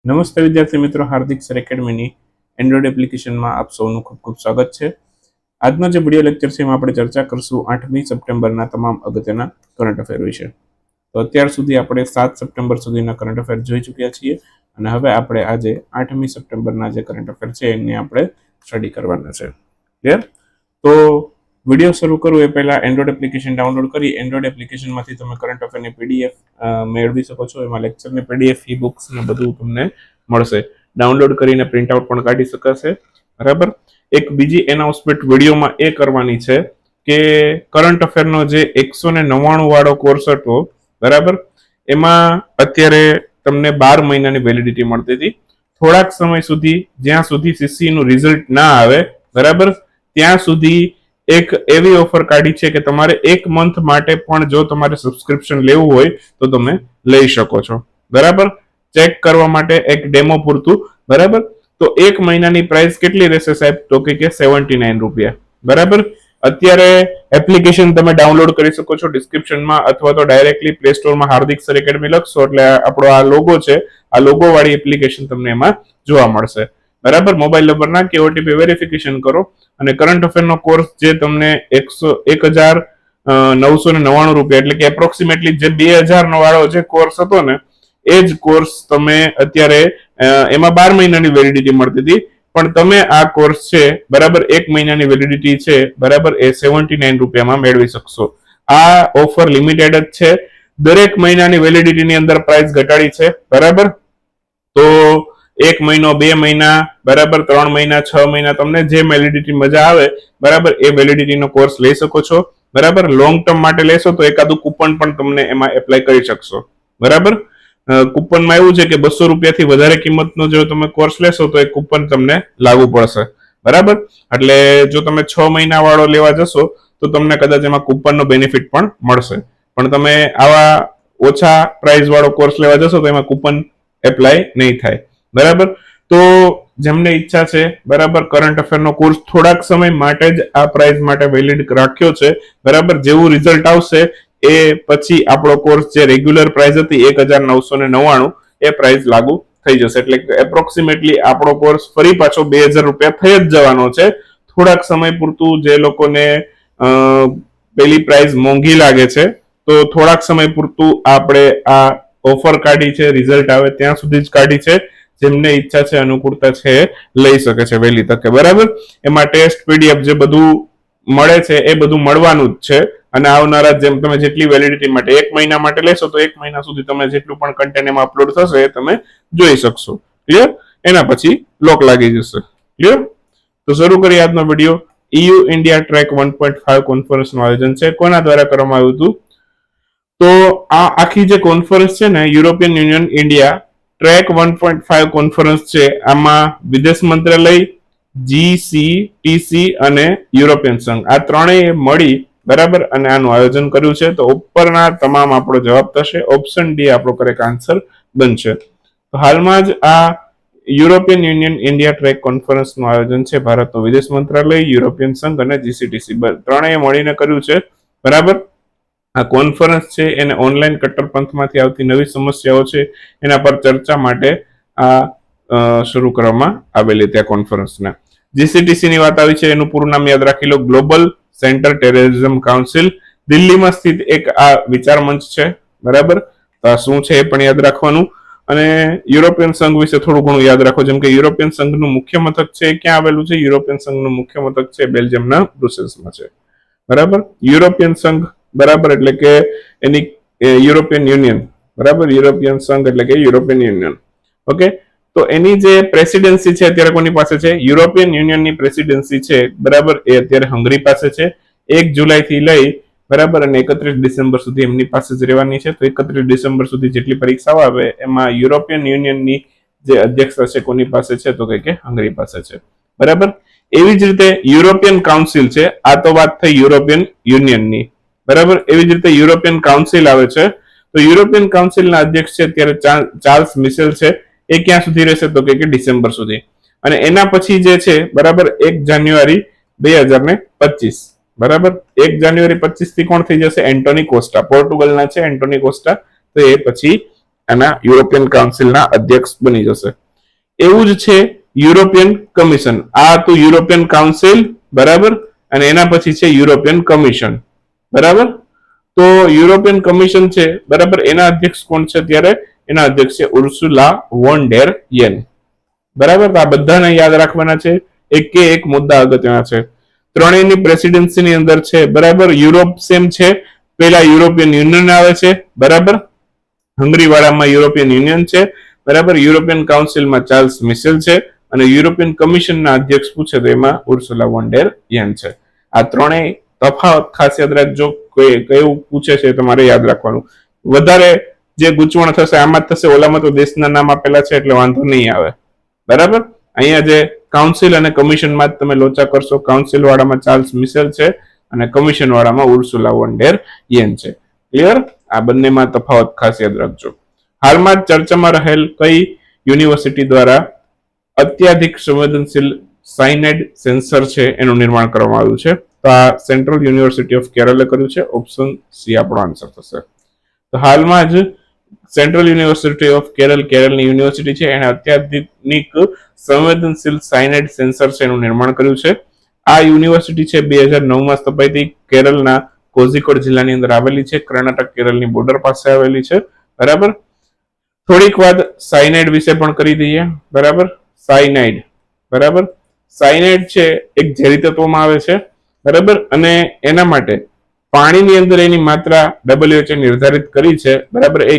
નમસ્તે વિદ્યાર્થી મિત્રો, હાર્દિક સર એકેડમીની એન્ડ્રોઇડ એપ્લિકેશનમાં આપ સૌનું ખૂબ ખૂબ સ્વાગત છે. આજનો જે વિડીયો લેક્ચર છે એમાં આપણે ચર્ચા કરશું 8મી સપ્ટેમ્બરના તમામ અગત્યના કરંટ અફેર વિશે. તો અત્યાર સુધી આપણે 7 સપ્ટેમ્બર સુધીના કરંટ અફેર જોઈ ચૂક્યા છીએ અને હવે આપણે આજે 8મી સપ્ટેમ્બરના જે કરંટ અફેર છે એની આપણે સ્ટડી કરવાના છે. ક્લિયર? તો વિડીયો શરૂ કરું એ પહેલા એન્ડ્રોઇડ એપ્લિકેશન ડાઉનલોડ કરી એન્ડ્રોઇડ એપ્લિકેશનમાંથી તમે કરંટ અફેરની પીડીએફ મેળવી શકો છો. એમાં લેક્ચરની પીડીએફ, ઈ બુક્સ ને બધું તમને મળશે. ડાઉનલોડ કરીને પ્રિન્ટ આઉટ પણ કાઢી શકાશે. બરાબર. એક બીજી એનાઉન્સમેન્ટ વિડીયોમાં એ કરવાની છે કે કરંટ અફેરનો જે 199 વાળો કોર્સ હતો, બરાબર, એમાં અત્યારે તમને 12 મહિનાની વેલિડિટી મળતી હતી. થોડાક સમય સુધી, જ્યાં સુધી સીસી નું રિઝલ્ટ ના આવે, બરાબર, ત્યાં સુધી એક એવી ઓફર કાઢી છે કે તમારે 1 મંથ માટે પણ જો તમારે સબસ્ક્રિપ્શન લેવું હોય તો તમે લઈ શકો છો. બરાબર. ચેક કરવા માટે એક ડેમો પૂરતું. બરાબર. તો 1 મહિનાની પ્રાઇસ કેટલી રહેશે સાહેબ? તો કે 79 રૂપિયા. બરાબર. અત્યારે એપ્લિકેશન તમે ડાઉનલોડ કરી શકો છો ડિસ્ક્રિપ્શનમાં, અથવા તો ડાયરેક્ટલી પ્લે સ્ટોરમાં હાર્દિક સર એકેડમી લખશો એટલે આપણો આ લોગો છે, આ લોગો વાળી એપ્લિકેશન તમને એમાં જોવા મળશે. બરાબર. મોબાઈલ નંબર નાખી ઓટીપી વેરિફિકેશન કરો અને કરંટ અફેરનો કોર્સ જે તમને 1999 રૂપિયા, એટલે કે એપ્રોક્સિમેટલી જે 2000 નો વાળો જે કોર્સ હતો ને, એ જ કોર્સ તમે અત્યારે એમાં 12 મહિનાની વેલિડિટી મળતી હતી, પણ તમે આ કોર્સ છે, બરાબર, 1 મહિનાની વેલિડિટી છે, બરાબર, એ 79 રૂપિયામાં મેળવી શકશો. આ ઓફર લિમિટેડ જ છે. દરેક મહિનાની વેલિડિટીની અંદર પ્રાઇસ ઘટાડી છે. બરાબર. તો 1 મહિનો, 2 મહિના, બરાબર, 3 મહિના, 6 મહિના, તમને જે વેલિડિટી મજા આવે, બરાબર, એ વેલિડિટીનો કોર્સ લઈ શકો છો. બરાબર. લોંગ ટર્મ માટે લેશો તો એકાદું કૂપન પણ તમને એમાં એપ્લાય કરી શકશો. બરાબર. કૂપનમાં એવું છે કે 200 રૂપિયાથી વધારે કિંમતનો જો તમે કોર્સ લેશો તો એ કૂપન તમને લાગુ પડશે. બરાબર. એટલે જો તમે 6 મહિના વાળો લેવા જશો તો તમને કદાચ એમાં કૂપનનો બેનિફિટ પણ મળશે, પણ તમે આવા ઓછા પ્રાઇસ વાળો કોર્સ લેવા જશો તો એમાં કૂપન એપ્લાય નહીં થાય. બરાબર. તો જેમને ઈચ્છા છે, બરાબર, કરંટ અફેરનો કોર્સ થોડાક સમય માટે જ આ પ્રાઇસ માટે વેલિડ રાખ્યો છે. બરાબર. જેવું રિઝલ્ટ આવશે એ પછી આપણો કોર્સ જે રેગ્યુલર પ્રાઇસ હતી 1999 એ પ્રાઇસ લાગુ થઈ જશે. એટલે એપ્રોક્સિમેટલી આપણો કોર્સ ફરી પાછો 2000 રૂપિયા થઈ જ જવાનો છે. થોડાક સમય પૂરતું જે લોકોને પેલી પ્રાઇસ મોંઘી લાગે છે તો થોડાક સમય પૂરતું આપણે આ ઓફર કાઢી છે, રિઝલ્ટ આવે ત્યાં સુધી જ કાઢી છે. જેમને ઈચ્છા છે, અનુકૂળતા છે, લઈ શકે છે વહેલી તકે. બરાબર. એમાં ટેસ્ટ, પીડીએફ જે બધું મળે છે એ બધું મળવાનું જ છે. અને આવનારા જેમ તમે જેટલી વેલિડિટી માટે 1 મહિના માટે લેશો તો 1 મહિના સુધી તમે જેટલું પણ કન્ટેન્ટ એમાં અપલોડ થશે એ તમે જોઈ શકશો. ક્લિયર? એના પછી લોક લાગી જશે. ક્લિયર? તો શરૂ કરીએ આજનો વિડીયો. EU ઇન્ડિયા ટ્રેક 1.5 કોન્ફરન્સનું આયોજન છે. કોના દ્વારા કરવામાં આવ્યું હતું? તો આ આખી જે કોન્ફરન્સ છે ને, European union India track 1.5 conference છે, આમાં વિદેશ મંત્રાલય, GCTC અને યુરોપિયન સંઘ આ ત્રણેય મળી, બરાબર, અને આનું આયોજન કર્યું છે. તો ઉપરના તમામ આપણો જવાબ થશે. ઓપ્શન ડી આપણો કરેક્ટ આન્સર બનશે. તો હાલમાં જ આ યુરોપિયન યુનિયન ઇન્ડિયા ટ્રેક કોન્ફરન્સનું આયોજન છે ભારતનું વિદેશ મંત્રાલય, યુરોપિયન સંઘ અને GCTC ત્રણેય મળીને કર્યું છે. બરાબર. આ કોન્ફરન્સ છે એને ઓનલાઈન કટ્ટરપંથમાંથી આવતી નવી સમસ્યાઓ છે એના પર ચર્ચા માટે આ શરૂ કરવામાં આવેલી ત્યાં કોન્ફરન્સને. GCTC ની વાત આવી છે, એનું પૂરું નામ યાદ રાખી લો, ગ્લોબલ સેન્ટર ટેરરિઝમ કાઉન્સિલ. દિલ્હીમાં સ્થિત એક આ વિચાર મંચ છે. બરાબર. તો આ શું છે એ પણ યાદ રાખવાનું. અને યુરોપિયન સંઘ વિશે થોડું ઘણું યાદ રાખો, જેમ કે યુરોપિયન સંઘનું મુખ્ય મથક છે ક્યાં આવેલું છે? યુરોપિયન સંઘનું મુખ્ય મથક છે બેલ્જિયમના બ્રુસેલ્સમાં છે. બરાબર. યુરોપિયન સંઘ, બરાબર, એટલે કે એની યુરોપિયન યુનિયન, બરાબર, યુરોપિયન સંઘ એટલે કે યુરોપિયન યુનિયન. ઓકે. તો એની જે પ્રેસિડેન્સી છે અત્યારે કોની પાસે છે? યુરોપિયન યુનિયનની પ્રેસિડેન્સી છે, બરાબર, એ અત્યારે હંગરી પાસે છે. 1 જુલાઈથી લઈ, બરાબર, અને 31 ડિસેમ્બર સુધી એમની પાસે જ રહેવાની છે. તો 31 ડિસેમ્બર સુધી જેટલી પરીક્ષાઓ આવે એમાં યુરોપિયન યુનિયનની જે અધ્યક્ષતા છે કોની પાસે છે? તો કે હંગરી પાસે છે. બરાબર. એવી જ રીતે યુરોપિયન કાઉન્સિલ છે. આ તો વાત થઈ યુરોપિયન યુનિયનની. બરાબર. એવી જ રીતે યુરોપિયન કાઉન્સિલ આવે છે. તો યુરોપિયન કાઉન્સિલના અધ્યક્ષ છે અત્યારે ચાર્લ્સ મિશેલ છે. એ ક્યાં સુધી રહેશે? તો કે ડિસેમ્બર સુધી. અને એના પછી જે છે, બરાબર, 1 જાન્યુઆરી 2025, બરાબર, 1 જાન્યુઆરી 25 થી કોણ થઈ જશે? Antonie Costa. પોર્ટુગલના છે એન્ટોની કોસ્ટા. તો એ પછી આના યુરોપિયન કાઉન્સિલના અધ્યક્ષ બની જશે. એવું જ છે યુરોપિયન કમિશન. આ તો યુરોપિયન કાઉન્સિલ, બરાબર, અને એના પછી છે યુરોપિયન કમિશન, બરાબર. તો યુરોપિયન કમિશન છે, બરાબર, એના અધ્યક્ષ કોણ છે? ત્યારે એના અધ્યક્ષ છે ઉર્સુલા વોન ડેર યેન, બરાબર. આ બધાને યાદ રાખવાના છે, એક કે એક મુદ્દા અગત્યના છે. ત્રણેયની પ્રેસિડેન્સીની અંદર છે, બરાબર. યુરોપ સેમ છે, પેલા યુરોપિયન યુનિયન આવે છે, બરાબર. હંગરી વાળામાં યુરોપિયન યુનિયન છે, બરાબર. યુરોપિયન કાઉન્સિલમાં ચાર્લ્સ મિશેલ છે અને યુરોપિયન કમિશનના અધ્યક્ષ પૂછે તો એમાં ઉર્સુલા વોન ડેર યેન છે. આ ત્રણેય તફાવત ખાસ યાદ રાખજો, કયું પૂછે છે તમારે યાદ રાખવાનું. વધારે જે ગૂંચવણ થશે આમાં જ થશે, ઓલામાં તો દેશના નામ આપેલા છે એટલે વાંધો નહીં આવે, બરાબર. અહીંયા જે કાઉન્સિલ અને કમિશનમાં જ તમે લોચા કરશો. કાઉન્સિલ વાળામાં ચાર્લ્સ મિશેલ છે અને કમિશન વાળામાં ઉર્સુલા વોન ડેર યેન છે. ક્લિયર? આ બંનેમાં તફાવત ખાસ યાદ રાખજો. હાલમાં જ ચર્ચામાં રહેલ કઈ યુનિવર્સિટી દ્વારા અત્યાધિક સંવેદનશીલ સાયનાઇડ સેન્સર છે એનું નિર્માણ કરવામાં આવ્યું છે? તો આ સેન્ટ્રલ યુનિવર્સિટી ઓફ કેરલે કર્યું છે. ઓપ્શન સી આપણો આન્સર થશે. તો હાલમાં જ સેન્ટ્રલ યુનિવર્સિટી ઓફ કેરલની યુનિવર્સિટી છે, એને અત્યાધુનિક સંવેદનશીલ સાયનાઇડ સેન્સર છે એનું નિર્માણ કર્યું છે. આ યુનિવર્સિટી છે 2009માં સ્થપાઈ હતી. કેરળના કોઝિકોડ જિલ્લાની અંદર આવેલી છે, કર્ણાટક કેરળની બોર્ડર પાસે આવેલી છે, બરાબર. થોડીક વાત સાયનાઇડ વિશે પણ કરી દઈએ, બરાબર. સાયનાઇડ, બરાબર. સાયનાઇડ છે એક ઝેરી તત્વમાં આવે છે, બરાબર, અને એના માટે પાણીની અંદર એની માત્રા WHO નિર્ધારિત કરી છે, બરાબર. એ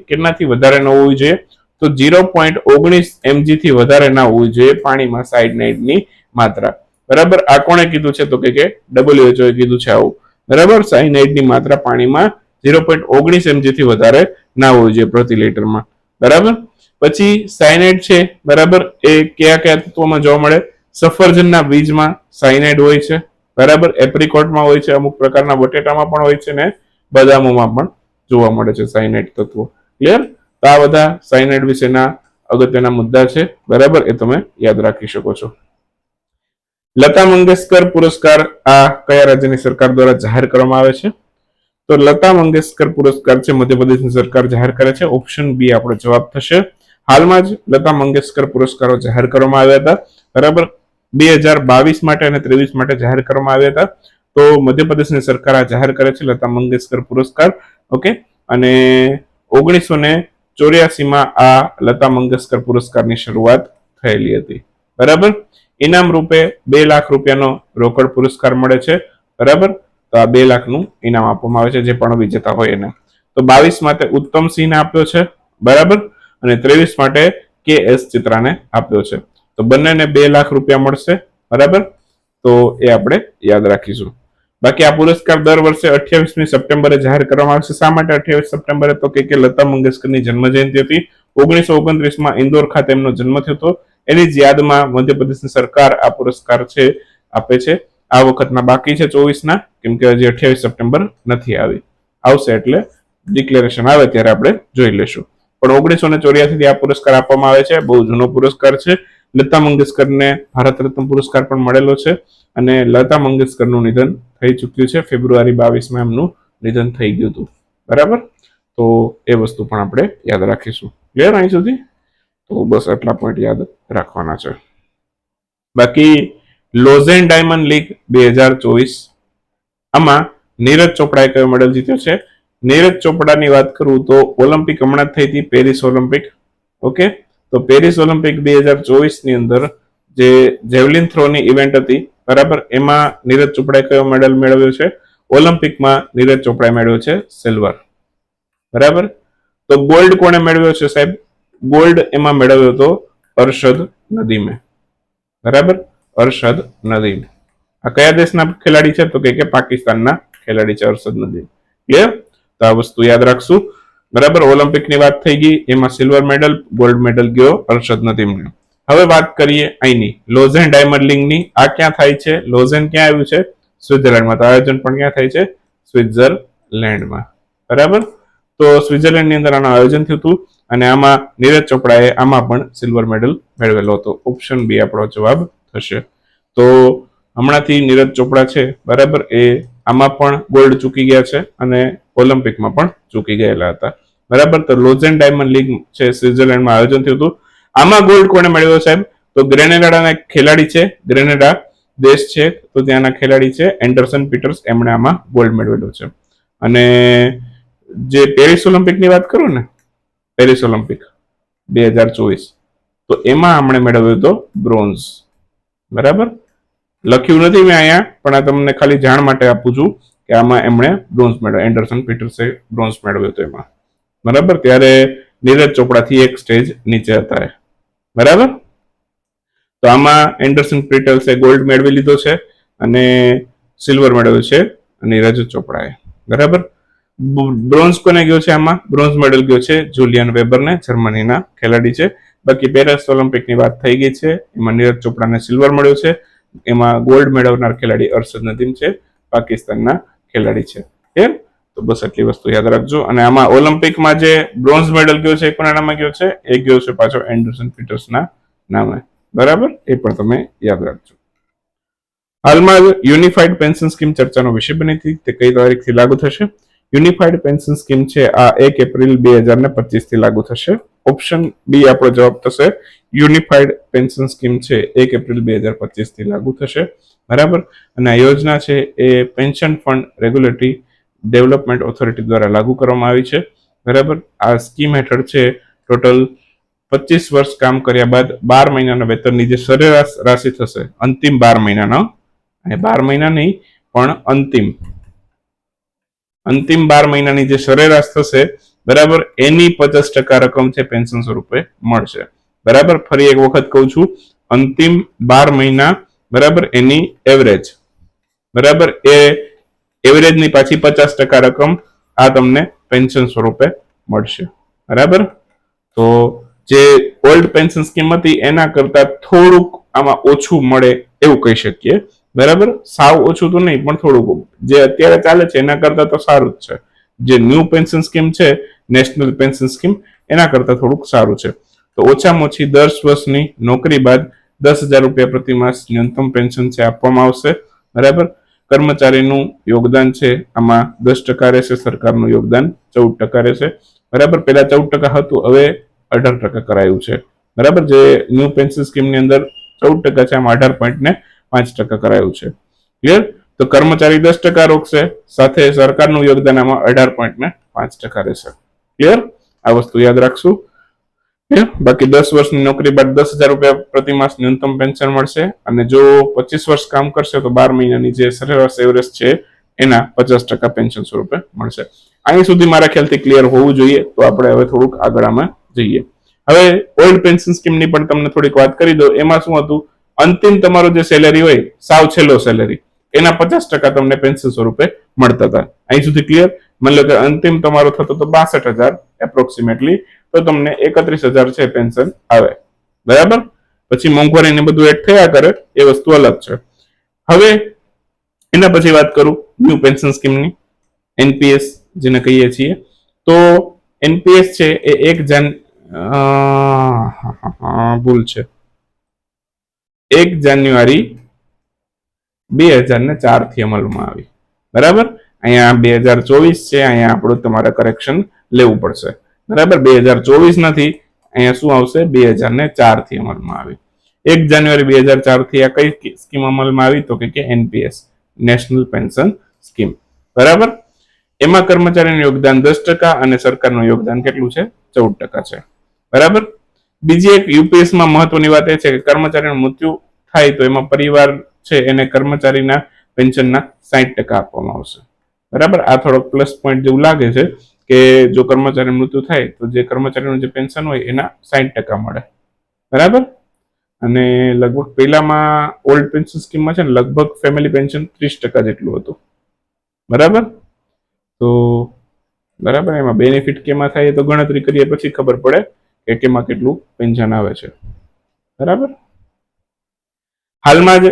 કેટલાથી વધારે ન હોવી જોઈએ? તો 0.19 mg થી વધારે ના હોવી જોઈએ પાણીમાં સાયનાઇડની માત્રા, બરાબર. આ કોણે કીધું છે? તો કે WHO કીધું છે આવું, બરાબર. સાયનાઇડની માત્રા પાણીમાં 0.19 mg થી વધારે ના હોવી જોઈએ પ્રતિ લીટરમાં, બરાબર. પછી સાયનાઇડ છે, બરાબર, એ કયા કયા તત્વોમાં જોવા મળે? સફરજનના બીજમાં સાયનાઇડ હોય છે, બરાબર. એપ્રિકોટમાં હોય છે, અમુક પ્રકારના બટેટામાં પણ હોય છે ને બદામોમાં પણ જોવા મળે છે સાયનાઇડ તત્વો. ક્લિયર? તો આ બધા સાયનાઇડ વિશેના અગત્યના મુદ્દા છે, બરાબર. એ તમે યાદ રાખી શકો છો. લતા મંગેશકર પુરસ્કાર આ કયા રાજ્યની સરકાર દ્વારા જાહેર કરવામાં આવે છે? તો લતા મંગેશકર પુરસ્કાર છે મધ્યપ્રદેશની સરકાર જાહેર કરે છે. ઓપ્શન બી આપણો જવાબ થશે. હાલમાં જ લતા મંગેશકર પુરસ્કારો જાહેર કરવામાં આવ્યા હતા, બરાબર. 2022 માટે અને 23 માટે જાહેર કરવામાં આવ્યા હતા. તો મધ્યપ્રદેશની સરકાર આ જાહેર કરે છે લતા મંગેશકર પુરસ્કાર, ઓકે. અને 1984માં આ લતા મંગેશકર પુરસ્કારની શરૂઆત થયેલી હતી, બરાબર. ઇનામ રૂપે 2 લાખ રૂપિયાનો રોકડ પુરસ્કાર મળે છે, બરાબર. તો આ 2 લાખનું ઇનામ આપવામાં આવે છે જે પણ વિજેતા હોય એને. તો 22 માટે ઉત્તમ સિંહને આપ્યો છે, બરાબર, અને 23 માટે KS ચિત્રાને આપ્યો છે. તો બંનેને 2 લાખ રૂપિયા મળશે, બરાબર. તો એ આપણે યાદ રાખીશું. બાકી આ પુરસ્કાર દર વર્ષે 28મી સપ્ટેમ્બરે જાહેર કરવામાં આવશે. શા માટે 28 સપ્ટેમ્બરે? તો કે લતા મંગેશકરની જન્મ જયંતિ હતી. 1929માં ઇન્દોર ખાતે એમનો જન્મ થયો હતો. એની જ યાદમાં મધ્યપ્રદેશની સરકાર આ પુરસ્કાર છે આપે છે. આ વખતના બાકી છે 24ના, કેમ કે હજી 28 સપ્ટેમ્બર નથી આવી. આવશે એટલે ડિક્લેરેશન આવે ત્યારે આપણે જોઈ લેશું. પણ 1984 થી આ પુરસ્કાર આપવામાં આવે છે. બહુ જૂનો પુરસ્કાર છે. લતા મંગેશકરને ભારત રત્ન પુરસ્કાર પણ મળેલો છે અને લતા મંગેશકરનું નિધન થઈ ચૂક્યું છે. ફેબ્રુઆરી 22માં એમનું નિધન થઈ ગયું હતું, બરાબર. તો એ વસ્તુ પણ આપણે યાદ રાખીશું. ક્લિયર અહીં સુધી? તો બસ આટલા પોઈન્ટ યાદ રાખવાના છે. બાકી લોઝેન ડાયમંડ લીગ 2024 આમાં નીરજ ચોપડાએ કયો મેડલ જીત્યો છે? નીરજ ચોપડાની વાત કરું તો ઓલિમ્પિક હમણાં થઈ હતી, પેરિસ ઓલિમ્પિક, ઓકે. તો પેરિસ ઓલિમ્પિક 2024 ની અંદર જે જેવલિન થ્રોની ઇવેન્ટ હતી, બરાબર, એમાં નીરજ ચોપડાએ કયો મેડલ મેળવ્યો છે? ઓલિમ્પિકમાં નીરજ ચોપડાએ મેળવ્યો છે સિલ્વર, બરાબર. તો ગોલ્ડ કોણે મેળવ્યો છે સાહેબ? ગોલ્ડ એમાં મેળવ્યો હતો અરશદ નદીમે, બરાબર. અરશદ નદીમ. આ કયા દેશના ખેલાડી છે? તો કે પાકિસ્તાનના ખેલાડી છે અરશદ નદીમ. ક્લિયર? તો આ વસ્તુ યાદ રાખશું, બરાબર. ઓલિમ્પિકની વાત થઈ ગઈ, એમાં સિલ્વર મેડલ, ગોલ્ડ મેડલ ગયો અરશદ નદીમને. હવે વાત કરીએ અહીંની લોઝેન ડાયમંડ લીગની. આ ક્યાં થાય છે? લોઝેન ક્યાં આવ્યું છે? સ્વિટ્ઝરલેન્ડમાં. તો આયોજન પણ ક્યાં થાય છે? સ્વિટ્ઝરલેન્ડમાં, બરાબર. તો સ્વિટ્ઝરલેન્ડની અંદર આનું આયોજન થયું હતું અને આમાં નીરજ ચોપડાએ આમાં પણ સિલ્વર મેડલ મેળવેલો હતો. ઓપ્શન બી આપણો જવાબ થશે. તો હમણાંથી નીરજ ચોપડા છે, બરાબર, એ આમાં પણ ગોલ્ડ ચૂકી ગયા છે અને ઓલિમ્પિકમાં પણ ચૂકી ગયેલા હતા. બરાબર. તો લોઝેન ડાયમંડ લીગ છે સ્વિટ્ઝરલેન્ડમાં આયોજન થયું હતું. આમાં ગોલ્ડ કોને મેળવ્યો સાહેબ? તો ગ્રેનેડાના એક ખેલાડી છે, ગ્રેનેડા દેશ છે, તો ત્યાંના ખેલાડી છે એન્ડરસન પીટર્સ, એમણે આમાં ગોલ્ડ મેળવેલો છે. અને જે પેરિસ ઓલિમ્પિકની વાત કરું ને, પેરિસ ઓલિમ્પિક 2024, તો એમાં આપણે મેળવ્યો હતો બ્રોન્ઝ. બરાબર, લખ્યું નથી મેં અહીંયા, પણ આ તમને ખાલી જાણ માટે આપું છું કે આમાં એમણે બ્રોન્ઝ મેળવ્યો, એન્ડરસન પીટર્સે બ્રોન્ઝ મેળવ્યો હતો એમાં. બરાબર, ત્યારે નીરજ ચોપડાથી એક સ્ટેજ નીચે હતા. બરાબર, તો આમાં એન્ડરસન પીટર્સે ગોલ્ડ મેળવી લીધો છે અને સિલ્વર મેળવ્યો છે નીરજ ચોપડાએ. બરાબર, બ્રોન્ઝ કોને ગયો છે? આમાં બ્રોન્ઝ મેડલ ગયો છે જુલિયન વેબરને, જર્મનીના ખેલાડી છે. બાકી પેરિસ ઓલિમ્પિકની વાત થઈ ગઈ છે, એમાં નીરજ ચોપડાને સિલ્વર મળ્યો છે. એમાં ગોલ્ડ મેળવનાર ખેલાડી અરશદ નદીમ છે, પાકિસ્તાનના ખેલાડી છે. એમ તો બસ આટલી વસ્તુ યાદ રાખજો. અને આમાં ઓલિમ્પિકમાં જે બ્રોન્ઝ મેડલ ગયો છે એ કોના નામે ગયો છે? એ ગયો છે પાછો એન્ડરસન પીટર્સના નામે. બરાબર, એ પણ તમે યાદ રાખજો. હાલમાં યુનિફાઈડ પેન્શન સ્કીમ ચર્ચાનો વિષય બની હતી, તે કઈ તારીખથી લાગુ થશે? યુનિફાઈડ પેન્શન સ્કીમ છે આ 1 એપ્રિલ 2025 થી લાગુ થશે. ઓપ્શન બી આપણો જવાબ થશે. યુનિફાઈડ પેન્શન સ્કીમ છે 1 એપ્રિલ 2025 થી લાગુ થશે. બરાબર, અને આ યોજના છે એ pension fund regulatory development authority દ્વારા લાગુ કરવામાં આવી છે. બરાબર, આ સ્કીમ હેઠળ છે ટોટલ 25 વર્ષ કામ કર્યા બાદ 12 મહિનાના વેતનની જે સરેરાશ રાશિ થશે, અંતિમ 12 મહિનાનો, અને 12 મહિના નહીં પણ અંતિમ 12 મહિનાની જે સરેરાશ થશે, બરાબર, એની 50% રકમ છે પેન્શન સ્વરૂપે મળશે. બરાબર, ફરી એક વખત કહું છું, અંતિમ 12 મહિના, બરાબર, એની એવરેજ, બરાબર, એ એવરેજની પાછી 50% રકમ આ તમને પેન્શન સ્વરૂપે મળશે. બરાબર, તો જે ઓલ્ડ પેન્શન સ્કીમ હતી એના કરતા થોડુંક આમાં ઓછું મળે એવું કહી શકીએ. બરાબર, સાવ ઓછું તો નહીં પણ થોડુંક, જે અત્યારે ચાલે છે એના કરતા તો સારું જ છે. જે ન્યૂ પેન્શન સ્કીમ છે, નેશનલ પેન્શન સ્કીમ, એના કરતા થોડુંક સારું છે. તો ઓછામાં ઓછી 10 વર્ષની નોકરી બાદ 10,000 રૂપિયા પ્રતિ માસ ન્યૂનતમ પેન્શન છે આપવામાં આવશે. બરાબર, કર્મચારીનું યોગદાન છે આમાં 10% રહેશે, સરકારનું યોગદાન 14% રહેશે. બરાબર, પેલા 14% હતું, હવે 18% કરાયું છે. બરાબર, જે ન્યૂ પેન્શન સ્કીમની અંદર 14% છે, આમાં 18.5% કરાયું છે. ક્લિયર? તો કર્મચારી 10% રોકશે, સાથે સરકારનું યોગદાન આમાં 18.5% રહેશે. ક્લિયર? આ વસ્તુ યાદ રાખશું. બાકી 10 વર્ષની નોકરી બાદ 10,000 રૂપિયા પ્રતિ માસ ન્યૂનતમ પેન્શન મળશે, અને જો 25 વર્ષ કામ કરશે તો 12 મહિનાની જે સરેરાશ એવરેજ છે એના 50% પેન્શન સ્વરૂપે મળશે. અહીં સુધી મારા ખ્યાલથી ક્લિયર હોવું જોઈએ. તો આપણે હવે થોડુંક આગળ આમાં જઈએ. હવે ઓલ્ડ પેન્શન સ્કીમની પણ તમને થોડીક વાત કરી દો. એમાં શું હતું? અંતિમ તમારો જે સેલેરી હોય, સાવ છેલ્લો સેલેરી, એના 50% તમને પેન્શન સ્વરૂપે મળતા હતા. અહીં સુધી ક્લિયર? માની લો કે અંતિમ તમારો થતો તો 62,000 એપ્રોક્સિમેટલી, તો તમને 31,000 છે પેન્શન આવે. બરાબર, પછી મોંઘવારી ને બધું એડ થયા કરે, એ વસ્તુ અલગ છે. હવે એના પછી વાત કરું ન્યૂ પેન્શન સ્કીમની, એનપીએસ જેને કહીએ છીએ. તો એનપીએસ છે એ 1 જાન્યુઆરી 2004 થી અમલમાં આવી. બરાબર, અહીંયા 2024 છે, અહીંયા આપણું તમારે કરેક્શન લેવું પડશે. બરાબર, 2024 નથી, અહીંયા શું આવશે? 2004 થી અમલમાં આવી. 1 જાન્યુઆરી 2004 થી આ કઈ સ્કીમ અમલમાં આવી? તો કે એનપીએસ, નેશનલ પેન્શન સ્કીમ. બરાબર, એમાં કર્મચારીનું યોગદાન 10% અને સરકારનું યોગદાન કેટલું છે? 14% છે. બરાબર, બીજી એક યુપીએસમાં મહત્વની વાત એ છે કે કર્મચારીનું મૃત્યુ થાય તો એમાં પરિવાર છે એને કર્મચારીના પેન્શનના 60% આપવામાં આવશે. બરાબર, આ થોડોક પ્લસ પોઈન્ટ જેવું લાગે છે કે જો કર્મચારી મૃત્યુ થાય તો જે કર્મચારીનું જે પેન્શન હોય એના 60% મળે. બરાબર, અને લગભગ પહેલામાં ઓલ્ડ પેન્શન સ્કીમમાં છે ને લગભગ ફેમિલી પેન્શન 30% જેટલું હતું. બરાબર, તો બરાબર, એમાં બેનિફિટ કેમાં થાય તો ગણતરી કરીએ પછી ખબર પડે કે કેમાં કેટલું પેન્શન આવે છે. બરાબર, હાલમાં જ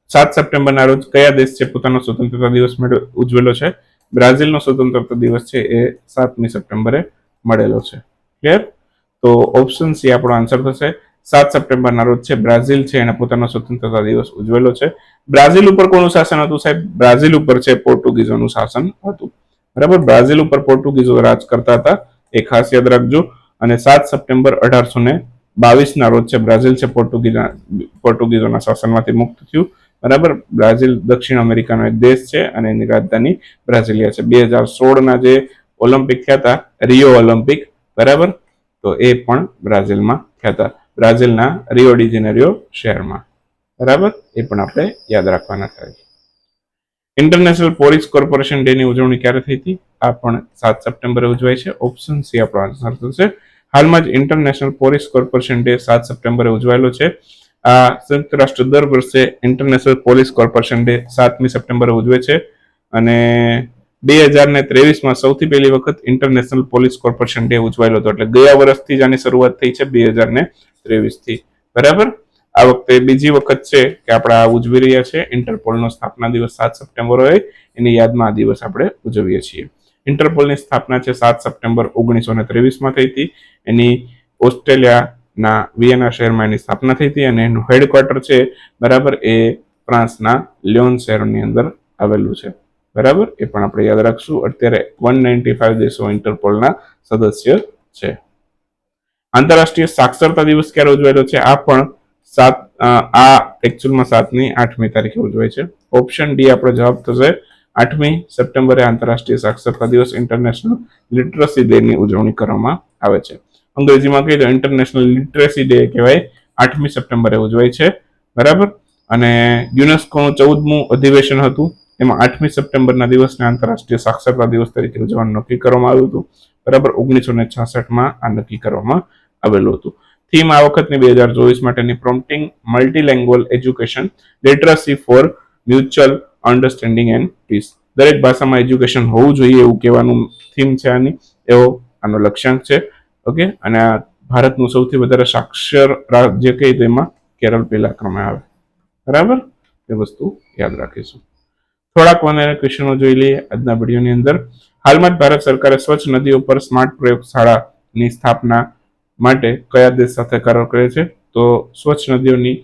7 સપ્ટેમ્બરના રોજ કયા દેશ છે પોતાનો સ્વતંત્રતા દિવસ ઉજવેલો છે? બ્રાઝિલનો સ્વતંત્રતા દિવસ છે એ 7મી સપ્ટેમ્બરે મળેલો છે. ક્લિયર? તો ઓપ્શન સી આપણો આન્સર થશે. 7 સપ્ટેમ્બરના રોજ છે બ્રાઝિલ છે એને પોતાનો સ્વતંત્રતા દિવસ ઉજવેલો છે. બ્રાઝિલ ઉપર કોનું શાસન હતું સાહેબ? બ્રાઝિલ ઉપર છે પોર્ટુગીઝોનું શાસન હતું. બરાબર. બ્રાઝિલ ઉપર પોર્ટુગીઝો રાજ કરતા હતા, એ ખાસ યાદ રાખજો. અને 7 સપ્ટેમ્બર 1822 રોજ છે બ્રાઝિલ છે પોર્ટુગીઝોના શાસનમાંથી મુક્ત થયું. બરાબર. બ્રાઝિલ દક્ષિણ અમેરિકાનો એક દેશ છે અને એની રાજધાની બ્રાઝિલિયા છે. 2016 જે ઓલિમ્પિક થયા હતા, રિયો ઓલિમ્પિક, બરાબર, તો એ પણ બ્રાઝિલમાં થયા હતા, બ્રાઝિલના રિયો ડી જેનેરિયો શહેરમાં. બરાબર. એ પણ આપણે યાદ રાખવાના થાય. ઇન્ટરનેશનલ પોલીસ કોર્પોરેશન ડે ની ઉજવણી ક્યારે થઈ હતી? આ પણ 7 સપ્ટેમ્બરે ઉજવાય છે. ઓપ્શન સી આપણો આન્સર થશે. હાલમાં જ ઇન્ટરનેશનલ પોલીસ કોર્પોરેશન ડે 7 સપ્ટેમ્બરે ઉજવાયેલો છે. આ સંયુક્ત રાષ્ટ્ર દર વર્ષે ઇન્ટરનેશનલ પોલીસ કોર્પોરેશન ડે 7મી સપ્ટેમ્બરે ઉજવે છે અને 2023માં સૌથી પહેલી વખત ઇન્ટરનેશનલ પોલીસ કોર્પોરેશન ડે ઉજવાયેલો હતો. એટલે ગયા વર્ષથી જ આની શરૂઆત થઈ છે, 2023થી. બરાબર. આ વખતે બીજી વખત છે કે આપણે આ ઉજવી રહ્યા છે. ઇન્ટરપોલનો સ્થાપના દિવસ 7 સપ્ટેમ્બર હોય, એની યાદમાં આ દિવસ આપણે ઉજવીએ છીએ. ઇન્ટરપોલની સ્થાપના છે 7 સપ્ટેમ્બર 1923માં થઈ હતી. એની ઓસ્ટ્રેલિયાના વિયેના શહેરમાં એની સ્થાપના થઈ હતી અને એનું હેડક્વાર્ટર છે, બરાબર, એ ફ્રાન્સના લિયોન શહેરની અંદર આવેલું છે. બરાબર. એ પણ આપણે યાદ રાખશું. અત્યારે 195 દેશો ઇન્ટરપોલના સદસ્ય છે. આંતરરાષ્ટ્રીય સાક્ષરતા દિવસ ક્યારે ઉજવાયેલો છે? આ પણ એકચ્યુઅલમાં 7મી 8મી તારીખે ઉજવાય છે. ઓપ્શન ડી આપણો જવાબ થશે. 8મી સપ્ટેમ્બરે આંતરરાષ્ટ્રીય સાક્ષરતા દિવસ, ઇન્ટરનેશનલ લિટરસી ડે ની ઉજવણી કરવામાં આવે છે. અંગ્રેજીમાં કહીએ તો ઇન્ટરનેશનલ લિટરસી ડે કહેવાય, 8મી સપ્ટેમ્બરે ઉજવાય છે. બરાબર. અને યુનેસ્કોનું 14મું અધિવેશન હતું, એમાં 8મી સપ્ટેમ્બરના દિવસને આંતરરાષ્ટ્રીય સાક્ષરતા દિવસ તરીકે ઉજવવાનું નક્કી કરવામાં આવ્યું હતું. બરાબર. 1966માં આ નક્કી કરવામાં આવેલું હતું. થીમ આ વખતની 2024 માટેની prompting multilanguage education, literacy for mutual understanding and peace. દરેક ભાષામાં એજ્યુકેશન હોવું જોઈએ એવું કહેવાનું થીમ છે આની, એવો આનો લક્ષ્યાંક છે. ઓકે. અને આ ભારતનું સૌથી વધારે સાક્ષર રાજ્ય કહીએ તો એમાં કેરળ પહેલા ક્રમે આવે. બરાબર. એ વસ્તુ યાદ રાખીશું. થોડાક વધારે ક્વેશ્ચનો જોઈ લઈએ આજના વિડીયોની અંદર. હાલમાં જ ભારત સરકારે સ્વચ્છ નદીઓ પર સ્માર્ટ પ્રયોગશાળાની સ્થાપના માટે કયા દેશ સાથે કરાર કર્યો છે? તો સ્વચ્છ નદીઓની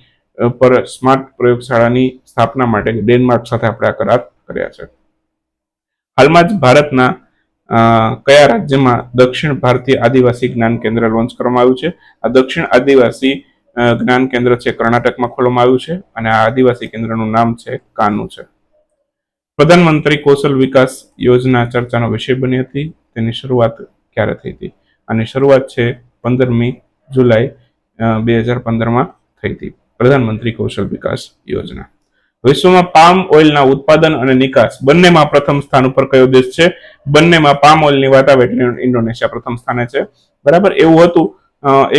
પર સ્માર્ટ પ્રયોગશાળાની સ્થાપના માટે ડેનમાર્ક સાથે આપણે આ કરાર કર્યા છે. હાલમાં જ ભારતના કયા રાજ્યમાં દક્ષિણ ભારતીય આદિવાસી જ્ઞાન કેન્દ્ર લોન્ચ કરવામાં આવ્યું છે? આ દક્ષિણ આદિવાસી જ્ઞાન કેન્દ્ર છે કર્ણાટકમાં ખોલવામાં આવ્યું છે અને આ આદિવાસી કેન્દ્રનું નામ છે કાનુ છે. પ્રધાનમંત્રી કૌશલ વિકાસ યોજના ચર્ચાનો વિષય બની હતી. તેની શરૂઆત ક્યારે થઈ હતી? આની શરૂઆત છે 15મી જુલાઈ 2015માં થઈ હતી. પ્રધાનમંત્રી કૌશલ વિકાસ યોજના. વિશ્વમાં પામ ઓઇલના ઉત્પાદન અને નિકાસ બંનેમાં પ્રથમ સ્થાન ઉપર કયો દેશ છે? બંનેમાં પામ ઓઇલની વાત આવે એટલે ઇન્ડોનેશિયા પ્રથમ સ્થાને છે. બરાબર. એવું હતું,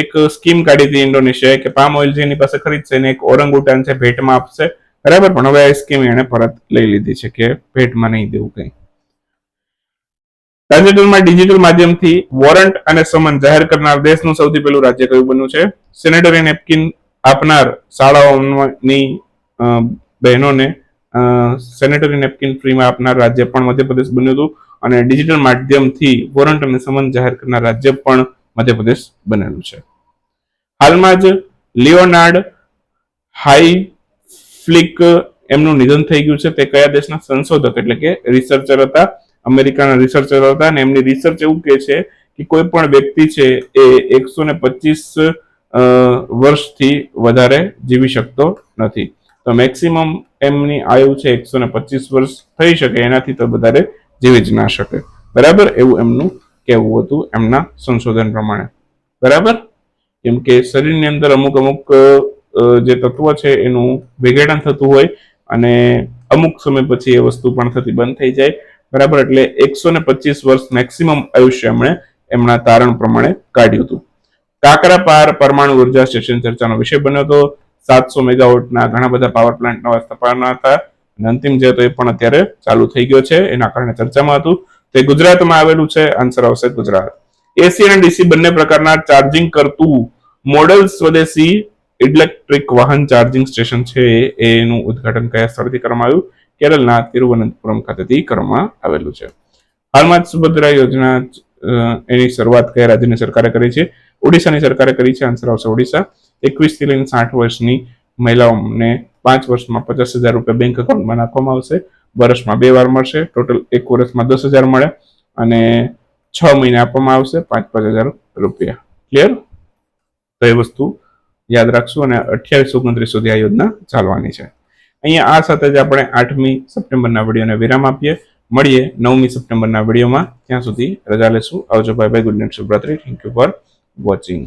એક સ્કીમ કાઢી હતી ઇન્ડોનેશિયાએ કે પામ ઓઇલ જેની પાસે ખરીદશે એને એક ઓરંગુટાન છે ભેટમાં આપશે. બરાબર. પણ હવે આ સ્કીમ એને પરત લઈ લીધી છે કે ભેટમાં નહીં દેવું કંઈ. તાજેતરમાં ડિજિટલ માધ્યમથી વોરંટ અને સમન જાહેર કરનાર દેશનું સૌથી પહેલું રાજ્ય કયું બન્યું છે? સેનેટરી નેપકિન આપનાર શાળાઓની બહેનોને સેનેટરી નેપકિન ફ્રીમાં આપનાર રાજ્ય પણ મધ્યપ્રદેશ બન્યું હતું અને ડિજિટલ માધ્યમથી વોરંટ અને સમન જાહેર કરનાર રાજ્ય પણ મધ્યપ્રદેશ બનેલું છે. હાલમાં જ લિયોનાર્ડ હાઈફ્લિક એમનું નિધન થઈ ગયું છે. તે કયા દેશના સંશોધક એટલે કે રિસર્ચર હતા? અમેરિકાના રિસર્ચર હતા અને એમની રિસર્ચ એવું કહે છે કે કોઈ પણ વ્યક્તિ છે એ 125 વર્ષથી વધારે જીવી શકતો નથી. તો મેક્સિમમ એમની આયુ છે 125 વર્ષ થઈ શકે, એનાથી તો વધારે જીવી જ ના શકે. બરાબર. એવું એમનું કહેવું હતું એમના સંશોધન પ્રમાણે. બરાબર. કેમ કે શરીરની અંદર અમુક જે તત્વો છે એનું વિઘટન થતું હોય અને અમુક સમય પછી એ વસ્તુ પણ થતી બંધ થઈ જાય. બરાબર. એટલે 125 વર્ષ મેક્સિમમ આયુષ્ય એમણે એમના તારણ પ્રમાણે કાઢ્યું હતું. કાકરાપાર પરમાણુ ઉર્જા સ્ટેશન ચર્ચાનો વિષય બન્યો હતો. 700 મેગાવોટના ઘણા બધા પાવર પ્લાન્ટ નવા સ્થાપવાના હતા અને અંતિમ જે હતો એ પણ અત્યારે ચાલુ થઈ ગયો છે, એના કારણે ચર્ચામાં હતું. તે ગુજરાતમાં આવેલું છે. આન્સર આવશે ગુજરાત. એસી અને ડીસી બંને પ્રકારના ચાર્જિંગ કરતું મોડલ સ્વદેશી ઇલેક્ટ્રિક વાહન ચાર્જિંગ સ્ટેશન છે એનું ઉદ્ઘાટન કયા સ્થળથી કરવામાં આવ્યું? કેરળના તિરુવનંતપુરમ ખાતેથી કરવામાં આવેલું છે. હાલમાં જ સુભદ્રા યોજના એની શરૂઆત કયા રાજ્યની સરકારે કરી છે? ઓડિશાની સરકારે કરી છે. આન્સર આવશે ઓડિશા. 21 થી લઈને 60 વર્ષની મહિલાઓને 5 વર્ષમાં 50,000 રૂપિયા બેંક એકાઉન્ટમાં નાખવામાં આવશે વર્ષમાં 2 વાર મળશે. ટોટલ એક વર્ષમાં 10,000 મળે અને 6 મહિને આપવામાં આવશે 5,000 રૂપિયા. ક્લિયર? તો એ વસ્તુ યાદ રાખશું અને 28-29 સુધી આ યોજના ચાલવાની છે. અહીંયા આ સાથે જ આપણે 8મી સપ્ટેમ્બરના વિડીયોને વિરામ આપીએ. મળીએ 9મી સપ્ટેમ્બરના વિડીયોમાં. ત્યાં સુધી રજા લેશું. આવજો. Bye bye. Good night. શુભરાત્રી. Thank you for watching.